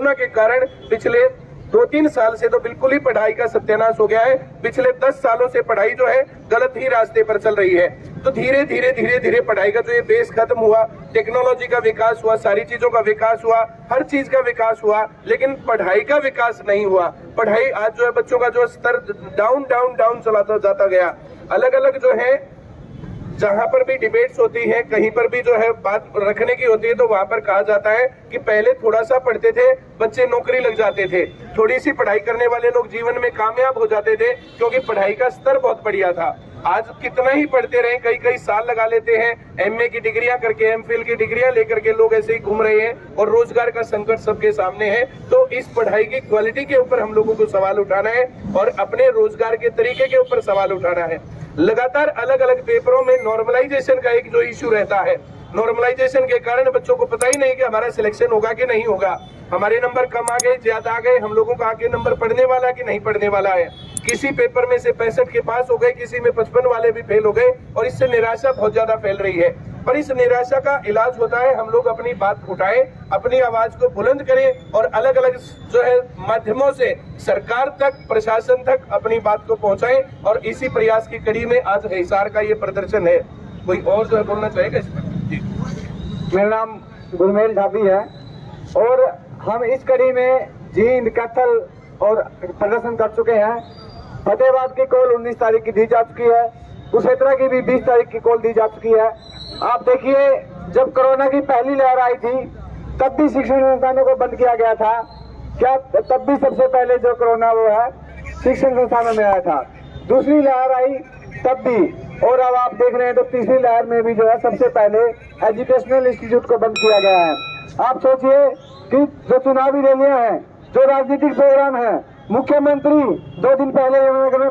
Corona के कारण पिछले 2-3 साल से तो बिल्कुल ही पढ़ाई का सत्यानाश हो गया है। पिछले 10 सालों से पढ़ाई जो है गलत ही रास्ते पर चल रही है। तो धीरे धीरे पढ़ाई का जो ये बेस खत्म हुआ, टेक्नोलॉजी का विकास हुआ, सारी चीजों का विकास हुआ, हर चीज का विकास हुआ, लेकिन पढ़ाई का विकास नहीं हुआ। पढ़ाई आज जो है बच्चों का जो स्तर डाउन डाउन डाउन चलाता जाता गया। अलग अलग जो है जहां पर भी डिबेट्स होती है, कहीं पर भी जो है बात रखने की होती है, तो वहां पर कहा जाता है कि पहले थोड़ा सा पढ़ते थे बच्चे नौकरी लग जाते थे, थोड़ी सी पढ़ाई करने वाले लोग जीवन में कामयाब हो जाते थे क्योंकि पढ़ाई का स्तर बहुत बढ़िया था। आज कितना ही पढ़ते रहे, कई कई साल लगा लेते हैं, एमए की डिग्रियां करके, एमफिल की डिग्रियां लेकर के लोग ऐसे ही घूम रहे हैं और रोजगार का संकट सबके सामने है। तो इस पढ़ाई की क्वालिटी के ऊपर हम लोगों को सवाल उठाना है और अपने रोजगार के तरीके के ऊपर सवाल उठाना है। लगातार अलग अलग पेपरों में नॉर्मलाइजेशन का एक जो इश्यू रहता है, नॉर्मलाइजेशन के कारण बच्चों को पता ही नहीं कि हमारा सिलेक्शन होगा कि नहीं होगा, हमारे नंबर कम आ गए, ज्यादा आ गए, हम लोगों का आगे नंबर पढ़ने वाला कि नहीं पढ़ने वाला है। किसी पेपर में से 65 के पास हो गए, किसी में 55 वाले भी फेल हो गए और इससे निराशा बहुत ज्यादा फैल रही है। पर इस निराशा का इलाज होता है, हम लोग अपनी बात उठाएं, अपनी आवाज को बुलंद करें और अलग अलग जो है माध्यमों से सरकार तक, प्रशासन तक अपनी बात को पहुंचाएं। और इसी प्रयास की कड़ी में आज हिसार का ये प्रदर्शन है। कोई और जो है बोलना चाहेगा इसमें? मेरा नाम गुरमेल ढाबी है और हम इस कड़ी में जींद, कैथल और प्रदर्शन कर चुके हैं। फतेहाबाद की कॉल 19 तारीख की दी जा चुकी है, कुरुक्षेत्र की भी 20 तारीख की कॉल दी जा चुकी है। आप देखिए, जब कोरोना की पहली लहर आई थी तब भी शिक्षण संस्थानों को बंद किया गया था। क्या तब भी सबसे पहले जो कोरोना वो है शिक्षण संस्थानों में आया था। दूसरी लहर आई तब भी, और अब आप देख रहे हैं तो तीसरी लहर में भी जो है सबसे पहले एजुकेशनल इंस्टीट्यूट को बंद किया गया है। आप सोचिए कि जो चुनावी रैलियां हैं, जो राजनीतिक प्रोग्राम है, मुख्यमंत्री 2 दिन पहले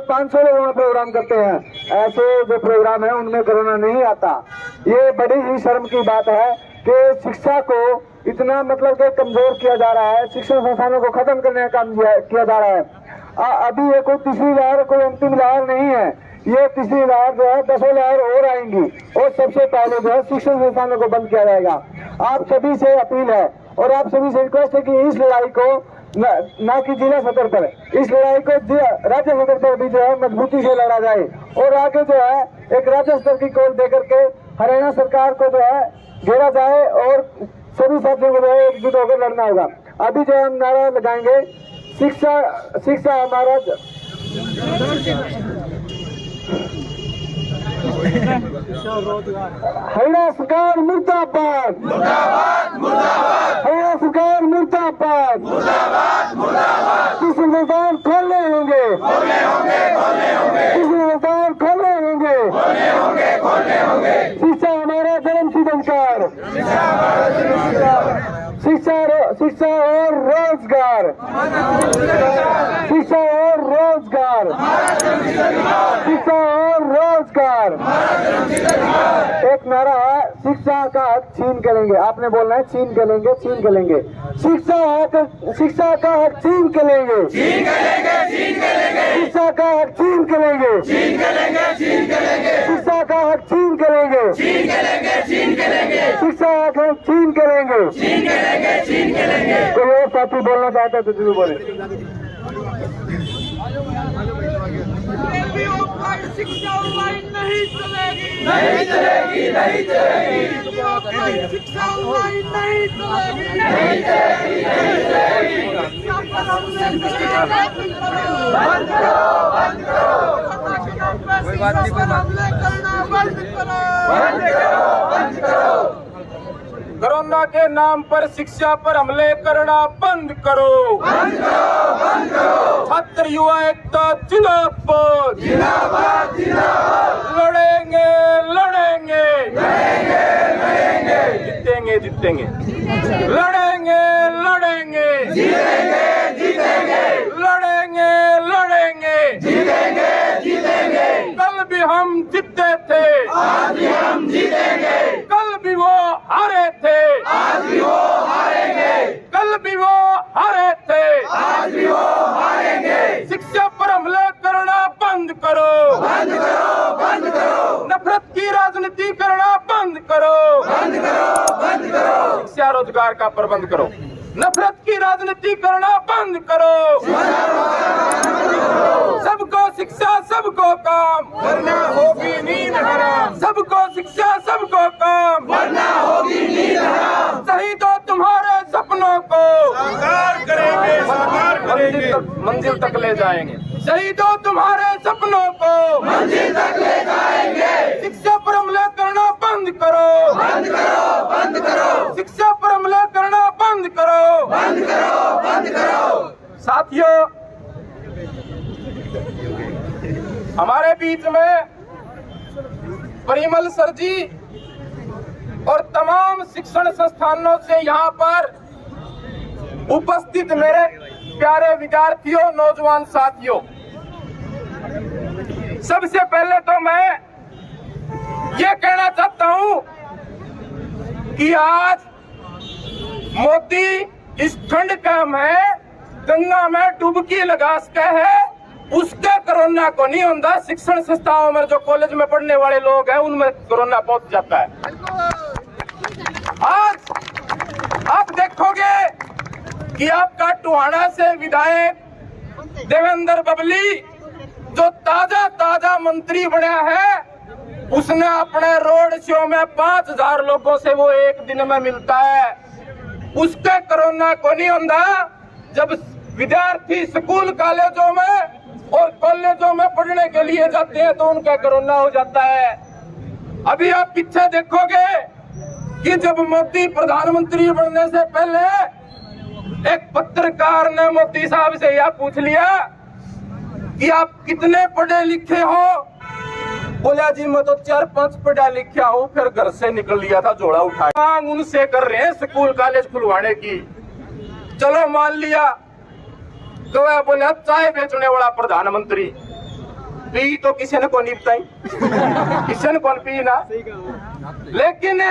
500 लोगों में प्रोग्राम करते हैं, ऐसे जो प्रोग्राम है उनमें कोरोना नहीं आता। ये बड़ी ही शर्म की बात है कि शिक्षा को इतना मतलब के कमजोर किया जा रहा है, शिक्षण संस्थानों को खत्म करने का काम किया जा रहा है। अभी ये कोई तीसरी लहर, कोई अंतिम लहर नहीं है, ये तीसरी लहर जो है 10 लहर और आएंगी और सबसे पहले जो है शिक्षण संस्थानों को बंद किया जाएगा। आप सभी से अपील है और आप सभी से रिक्वेस्ट है कि इस लड़ाई को न कि जिला स्तर पर, इस लड़ाई को राज्य स्तर पर भी जो है मजबूती से लड़ा जाए और आगे जो है एक राज्य स्तर की कॉल देकर के हरियाणा सरकार को जो है घेरा जाए और सभी साथियों को जो है एकजुट होकर लड़ना होगा। अभी जो हम नारा लगाएंगे, शिक्षा हमारा हरियाणा सरकार मुर्दाबाद, हरियाणा सरकार मुर्दाबाद, शिक्षण संस्थान खोलने होंगे, शिक्षण संस्थान खोलने होंगे, शिक्षा हमारा जन्मसिद्ध अधिकार, शिक्षा और रोजगार, शिक्षा और रोजगार, शिक्षा और रोजगार। एक नारा है, शिक्षा का हक छीन के लेंगे। आपने बोलना है छीन के लेंगे, छीन के लेंगे। शिक्षा का हक छीन के लेंगे, शिक्षा का हक छीन के लेंगे, शिक्षा का हक छीन के लेंगे, शिक्षा का हक छीन के लेंगे। कोई और साथी बोलना चाहता है तो जरूर बोले। शिक्षा ऑनलाइन नहीं चलेगी, नहीं चलेगी, नहीं चलेगी, शिक्षा ऑनलाइन नहीं चलेगी, नहीं चलेगी, नहीं चलेगी। बंद करो, बंद करो, कोई बात नहीं, हमले करना बंद करो, बंद करो, बंद करो। कोरोना के नाम पर शिक्षा पर हमले करना बंद करो, बंद करो, बंद करो। छात्र युवा एकता जिंदाबाद, जिंदाबाद, जिंदाबाद। लड़ेंगे, लड़ेंगे, लड़ेंगे, लड़ेंगे, जीतेंगे, जीतेंगे, लड़ेंगे, लड़ेंगे, जीतेंगे, जीतेंगे, लड़ेंगे, लड़ेंगे, जीतेंगे, जीतेंगे। कल भी हम जीते थे, आज भी हम जीतेंगे, कल भी वो हारे थे, आज भी वो हारेंगे, कल भी वो हारे थे, आज भी वो हारेंगे। शिक्षा पर हमले करना बंद करो, बंद करो, बंद करो, नफरत की राजनीति करना बंद करो, बंद करो, बंद करो। समस्या रोजगार का प्रबंध करो। नफरत की राजनीति करना बंद करो। सबको शिक्षा सबको काम, वरना होगी नींद हराम। सबको शिक्षा सबको काम, वरना होगी नींद हराम। शहीदों तुम्हारे सपनों को साकार करेंगे, साकार करेंगे, मंजिल तक ले जाएंगे। शहीदों तुम्हारे सपनों को मंजिल तक ले जाएंगे। शिक्षा पर हमला करना बंद करो, बंद करो, बंद करो, शिक्षा पर हमला करना बंद करो, बंद करो, बंद करो। साथियों, हमारे बीच में परिमल सर जी और तमाम शिक्षण संस्थानों से यहाँ पर उपस्थित मेरे प्यारे विद्यार्थियों, नौजवान साथियों, सबसे पहले तो मैं ये कहना चाहता हूँ कि आज मोदी इस ठंड का में गंगा में डुबकी लगा सके है, उसके कोरोना को नहीं होता। शिक्षण संस्थाओं में जो कॉलेज में पढ़ने वाले लोग हैं उनमें कोरोना पहुंच जाता है। आज आप देखोगे कि आपका टोहाना से विधायक देवेंद्र बबली जो ताजा मंत्री बना है, उसने अपने रोड शो में 5000 लोगों से वो एक दिन में मिलता है। उसके कोरोना को नहीं होता। जब विद्यार्थी स्कूल कॉलेजों में और कॉलेजों में पढ़ने के लिए जाते हैं तो उनका कोरोना हो जाता है। अभी आप पीछे देखोगे कि जब मोदी प्रधानमंत्री बनने से पहले एक पत्रकार ने मोदी साहब से यह पूछ लिया कि आप कितने पढ़े लिखे हो। बोला जी मैं तो 4-5 पढ़ा लिखा हूँ, फिर घर से निकल लिया था झोला उठाया। मांग उनसे कर रहे हैं स्कूल कॉलेज खुलवाने की। चलो मान लिया, तो बोला चाय बेचने वाला प्रधानमंत्री, पी तो किसी ने को नहीं बताई, किसी ने कौन पी ना। लेकिन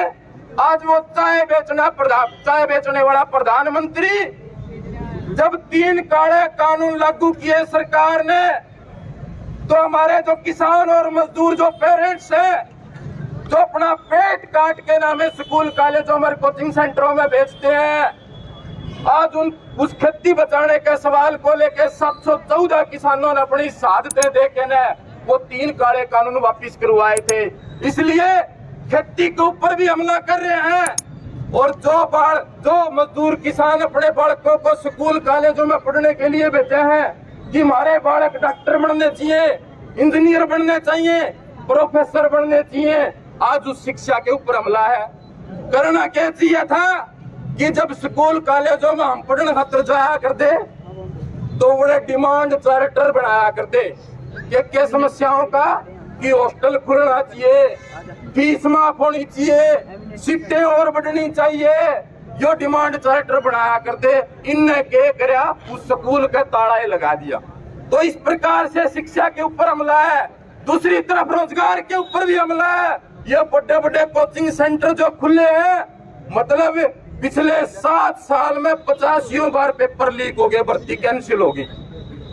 आज वो चाय बेचने वाला प्रधानमंत्री जब 3 काले कानून लागू किए सरकार ने, तो हमारे जो किसान और मजदूर जो पेरेंट्स हैं जो अपना पेट काट के नामे स्कूल कॉलेजों में कोचिंग सेंटरों में बेचते हैं, आज उस खेती बचाने के सवाल को लेकर 714 किसानों ने अपनी शहादतें दे के न वो 3 काले कानून वापिस करवाए थे। इसलिए खेती के ऊपर भी हमला कर रहे हैं। और जो मजदूर किसान अपने बालकों को स्कूल कॉलेजों में पढ़ने के लिए भेजे हैं कि हमारे बालक डॉक्टर बनने चाहिए, इंजीनियर बनने चाहिए, प्रोफेसर बनने चाहिए, आज उस शिक्षा के ऊपर हमला है। करना क्या चाहिए था कि जब स्कूल कॉलेजों में हम पढ़ने खातर जाया करते तो बड़े डिमांड चार्टर बनाया करते क्या समस्याओं का कि हॉस्टल खुलना चाहिए, फीस माफ होनी चाहिए, सीटें और बढ़नी चाहिए, जो डिमांड चार्टर बनाया करते। इनने क्या कराया, उस स्कूल का ताला ही लगा दिया। तो इस प्रकार से शिक्षा के ऊपर हमला है। दूसरी तरफ रोजगार के ऊपर भी हमला है। ये बड़े बड़े कोचिंग सेंटर जो खुले हैं, मतलब पिछले 7 साल में 85 बार पेपर लीक हो गए, भर्ती कैंसिल हो गई।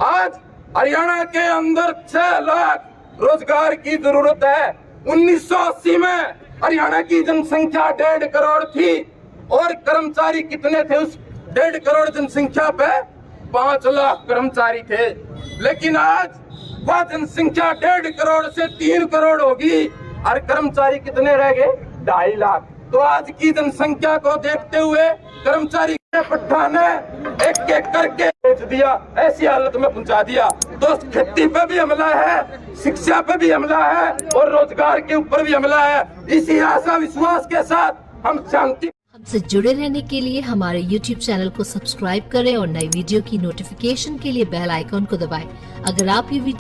आज हरियाणा के अंदर 6 लाख रोजगार की जरूरत है। 1980 में हरियाणा की जनसंख्या 1.5 करोड़ थी और कर्मचारी कितने थे उस 1.5 करोड़ जनसंख्या पे? 5 लाख कर्मचारी थे। लेकिन आज वह जनसंख्या 1.5 करोड़ से 3 करोड़ होगी और कर्मचारी कितने रह गए? 2.5 लाख। तो आज की जनसंख्या को देखते हुए कर्मचारी पट्टा ने एक एक करके बेच दिया, ऐसी हालत में पहुंचा दिया। तो खेती पे भी हमला है, शिक्षा पे भी हमला है और रोजगार के ऊपर भी हमला है। इसी आशा विश्वास के साथ हम शांति हमसे जुड़े रहने के लिए हमारे YouTube चैनल को सब्सक्राइब करें और नई वीडियो की नोटिफिकेशन के लिए बेल आइकॉन को दबाएं। अगर आप ये वीडियो